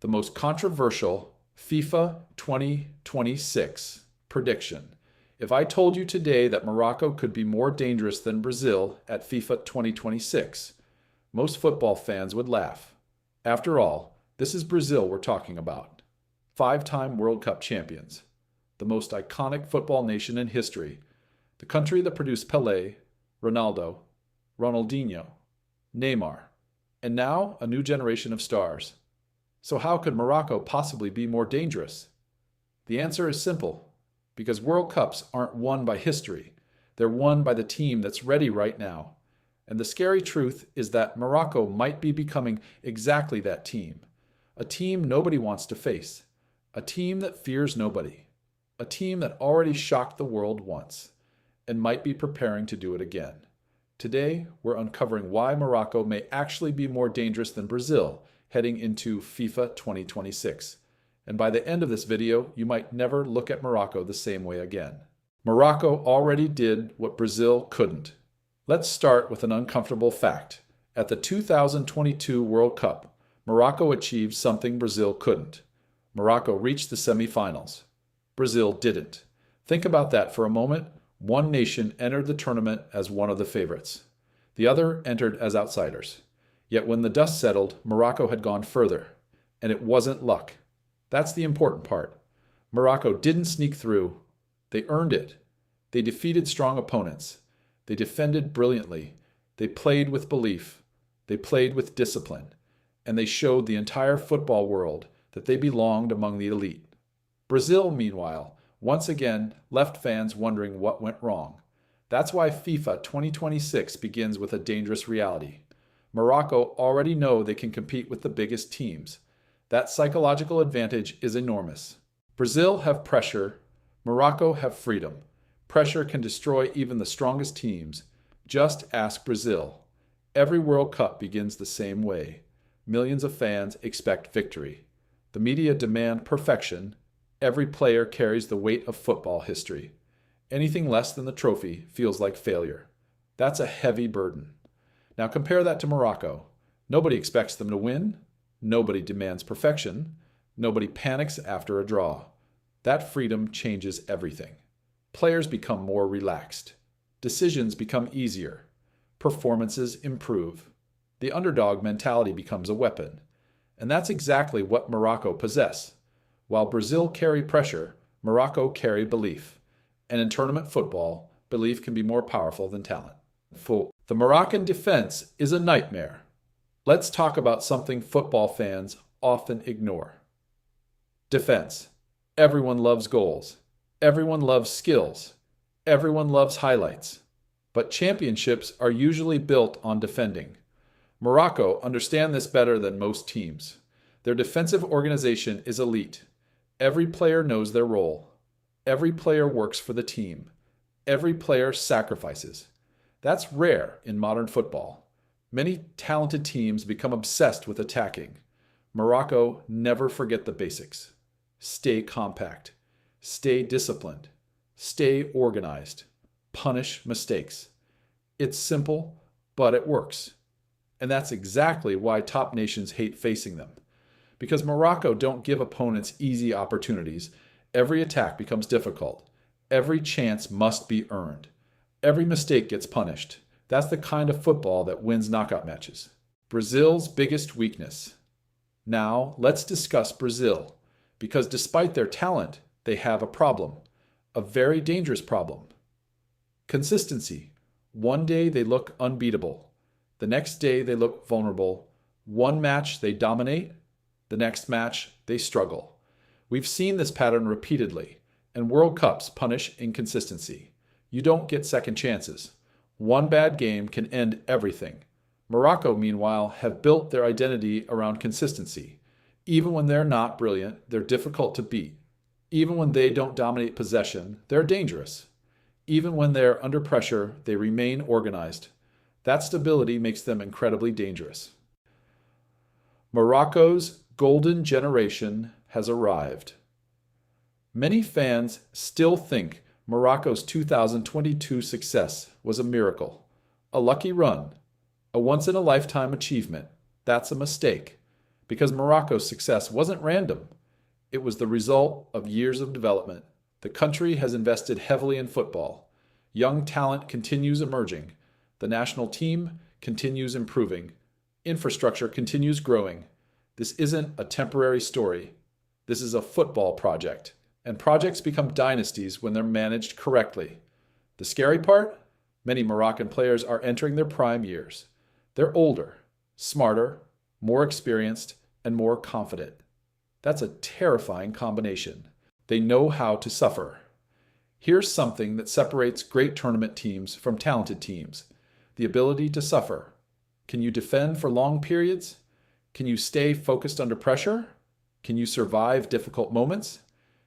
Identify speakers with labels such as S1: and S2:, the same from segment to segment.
S1: the most controversial FIFA 2026 prediction. If I told you today that Morocco could be more dangerous than Brazil at FIFA 2026, most football fans would laugh. After all, this is Brazil we're talking about. Five-time World Cup champions, the most iconic football nation in history, the country that produced Pelé, Ronaldo, Ronaldinho, Neymar, and now a new generation of stars. So how could Morocco possibly be more dangerous? The answer is simple. Because World Cups aren't won by history. They're won by the team that's ready right now. And the scary truth is that Morocco might be becoming exactly that team. A team nobody wants to face. A team that fears nobody. A team that already shocked the world once and might be preparing to do it again. Today, we're uncovering why Morocco may actually be more dangerous than Brazil heading into FIFA 2026. And by the end of this video, you might never look at Morocco the same way again. Morocco already did what Brazil couldn't. Let's start with an uncomfortable fact. At the 2022 World Cup, Morocco achieved something Brazil couldn't. Morocco reached the semifinals. Brazil didn't. Think about that for a moment. One nation entered the tournament as one of the favorites. The other entered as outsiders. Yet when the dust settled, Morocco had gone further. And it wasn't luck. That's the important part. Morocco didn't sneak through. They earned it. They defeated strong opponents. They defended brilliantly. They played with belief. They played with discipline. And they showed the entire football world that they belonged among the elite. Brazil, meanwhile, once again left fans wondering what went wrong. That's why FIFA 2026 begins with a dangerous reality. Morocco already know they can compete with the biggest teams. That psychological advantage is enormous. Brazil have pressure, Morocco have freedom. Pressure can destroy even the strongest teams. Just ask Brazil. Every World Cup begins the same way. Millions of fans expect victory. The media demand perfection. Every player carries the weight of football history. Anything less than the trophy feels like failure. That's a heavy burden. Now compare that to Morocco. Nobody expects them to win. Nobody demands perfection. Nobody panics after a draw. That freedom changes everything. Players become more relaxed. Decisions become easier. Performances improve. The underdog mentality becomes a weapon. And that's exactly what Morocco possess. While Brazil carry pressure, Morocco carry belief. And in tournament football, belief can be more powerful than talent. The Moroccan defense is a nightmare. Let's talk about something football fans often ignore. Defense. Everyone loves goals. Everyone loves skills. Everyone loves highlights. But championships are usually built on defending. Morocco understand this better than most teams. Their defensive organization is elite. Every player knows their role. Every player works for the team. Every player sacrifices. That's rare in modern football. Many talented teams become obsessed with attacking. Morocco never forget the basics. Stay compact. Stay disciplined. Stay organized. Punish mistakes. It's simple, but it works. And that's exactly why top nations hate facing them. Because Morocco don't give opponents easy opportunities, every attack becomes difficult. Every chance must be earned. Every mistake gets punished. That's the kind of football that wins knockout matches. Brazil's biggest weakness. Now, let's discuss Brazil, because despite their talent, they have a problem, a very dangerous problem. Consistency. One day they look unbeatable. The next day they look vulnerable. One match they dominate. The next match they struggle. We've seen this pattern repeatedly, and World Cups punish inconsistency. You don't get second chances. One bad game can end everything. Morocco, meanwhile, have built their identity around consistency. Even when they're not brilliant, they're difficult to beat. Even when they don't dominate possession, they're dangerous. Even when they're under pressure, they remain organized. That stability makes them incredibly dangerous. Morocco's golden generation has arrived. Many fans still think Morocco's 2022 success was a miracle, a lucky run, a once-in-a-lifetime achievement. That's a mistake, Because Morocco's success wasn't random. It was the result of years of development. The country has invested heavily in football. Young talent continues emerging. The national team continues improving. Infrastructure continues growing. This isn't a temporary story. This is a football project. And projects become dynasties when they're managed correctly. The scary part? Many Moroccan players are entering their prime years. They're older, smarter, more experienced, and more confident. That's a terrifying combination. They know how to suffer. Here's something that separates great tournament teams from talented teams: the ability to suffer. Can you defend for long periods? Can you stay focused under pressure? Can you survive difficult moments?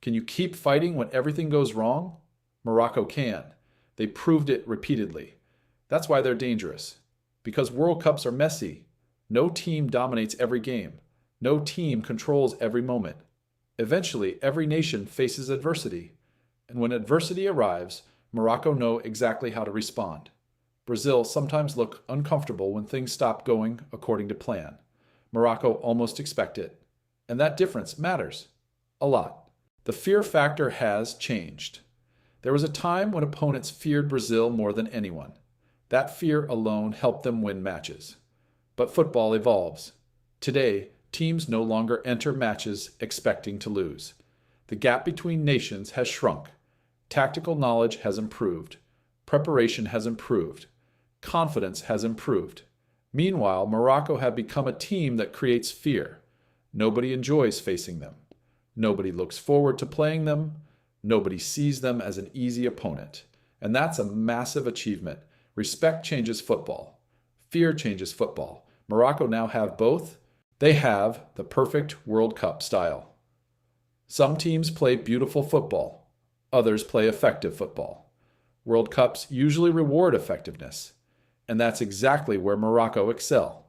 S1: Can you keep fighting when everything goes wrong? Morocco can. They proved it repeatedly. That's why they're dangerous. Because World Cups are messy. No team dominates every game. No team controls every moment. Eventually, every nation faces adversity. And when adversity arrives, Morocco know exactly how to respond. Brazil sometimes look uncomfortable when things stop going according to plan. Morocco almost expect it. And that difference matters. A lot. The fear factor has changed. There was a time when opponents feared Brazil more than anyone. That fear alone helped them win matches. But football evolves. Today, teams no longer enter matches expecting to lose. The gap between nations has shrunk. Tactical knowledge has improved. Preparation has improved. Confidence has improved. Meanwhile, Morocco have become a team that creates fear. Nobody enjoys facing them. Nobody looks forward to playing them. Nobody sees them as an easy opponent. And that's a massive achievement. Respect changes football. Fear changes football. Morocco now have both. They have the perfect World Cup style. Some teams play beautiful football. Others play effective football. World Cups usually reward effectiveness. And that's exactly where Morocco excel.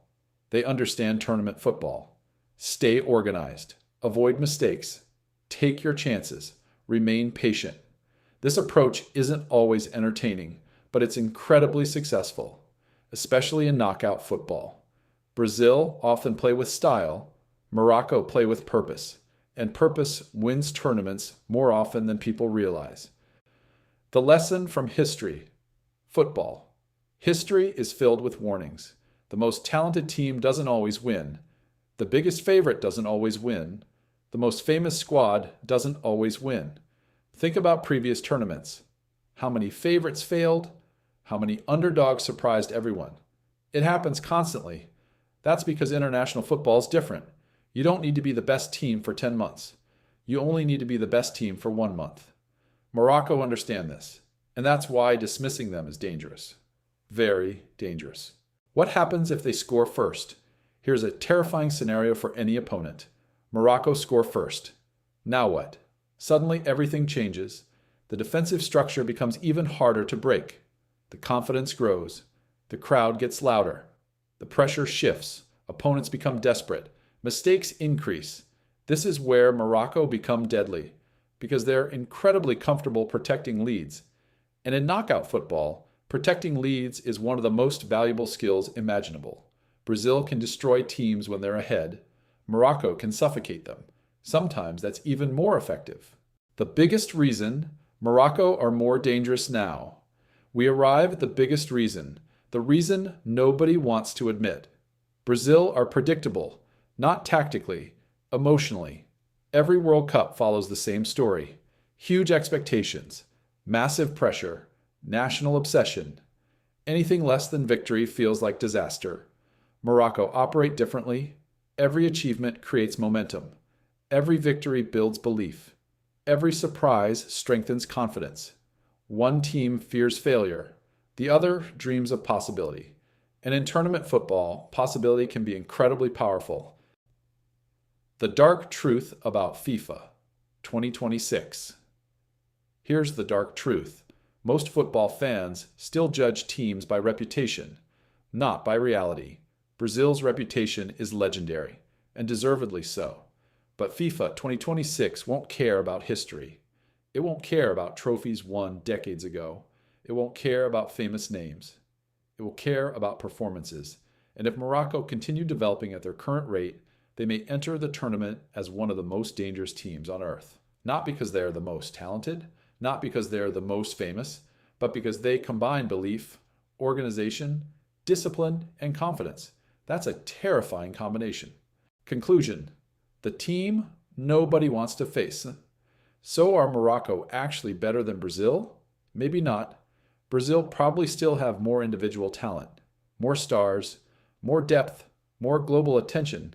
S1: They understand tournament football. Stay organized. Avoid mistakes. Take your chances. Remain patient. This approach isn't always entertaining, but it's incredibly successful, especially in knockout football. Brazil often play with style. Morocco play with purpose. And purpose wins tournaments more often than people realize. The lesson from history. Football. History is filled with warnings. The most talented team doesn't always win. The biggest favorite doesn't always win. The most famous squad doesn't always win. Think about previous tournaments. How many favorites failed? How many underdogs surprised everyone? It happens constantly. That's because international football is different. You don't need to be the best team for 10 months. You only need to be the best team for 1 month. Morocco understand this, and that's why dismissing them is dangerous. Very dangerous. What happens if they score first? Here's a terrifying scenario for any opponent. Morocco score first. Now what? Suddenly everything changes. The defensive structure becomes even harder to break. The confidence grows. The crowd gets louder. The pressure shifts. Opponents become desperate. Mistakes increase. This is where Morocco become deadly, because they're incredibly comfortable protecting leads. And in knockout football, protecting leads is one of the most valuable skills imaginable. Brazil can destroy teams when they're ahead. Morocco can suffocate them. Sometimes that's even more effective. The biggest reason Morocco are more dangerous now. We arrive at the biggest reason, the reason nobody wants to admit. Brazil are predictable, not tactically, emotionally. Every World Cup follows the same story. Huge expectations, massive pressure, national obsession. Anything less than victory feels like disaster. Morocco operate differently. Every achievement creates momentum. Every victory builds belief. Every surprise strengthens confidence. One team fears failure. The other dreams of possibility. And in tournament football, possibility can be incredibly powerful. The dark truth about FIFA 2026. Here's the dark truth. Most football fans still judge teams by reputation, not by reality. Brazil's reputation is legendary, and deservedly so. But FIFA 2026 won't care about history. It won't care about trophies won decades ago. It won't care about famous names. It will care about performances. And if Morocco continue developing at their current rate, they may enter the tournament as one of the most dangerous teams on earth. Not because they're the most talented, not because they're the most famous, but because they combine belief, organization, discipline, and confidence. That's a terrifying combination. Conclusion: the team nobody wants to face. So are Morocco actually better than Brazil? Maybe not. Brazil probably still have more individual talent, more stars, more depth, more global attention.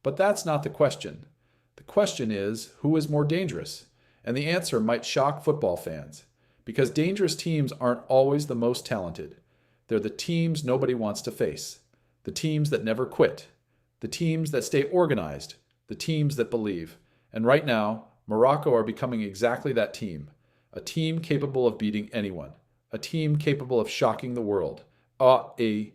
S1: But that's not the question. The question is, who is more dangerous? And the answer might shock football fans, because dangerous teams aren't always the most talented. They're the teams nobody wants to face, the teams that never quit, the teams that stay organized, the teams that believe. And right now, Morocco are becoming exactly that team, a team capable of beating anyone, a team capable of shocking the world, a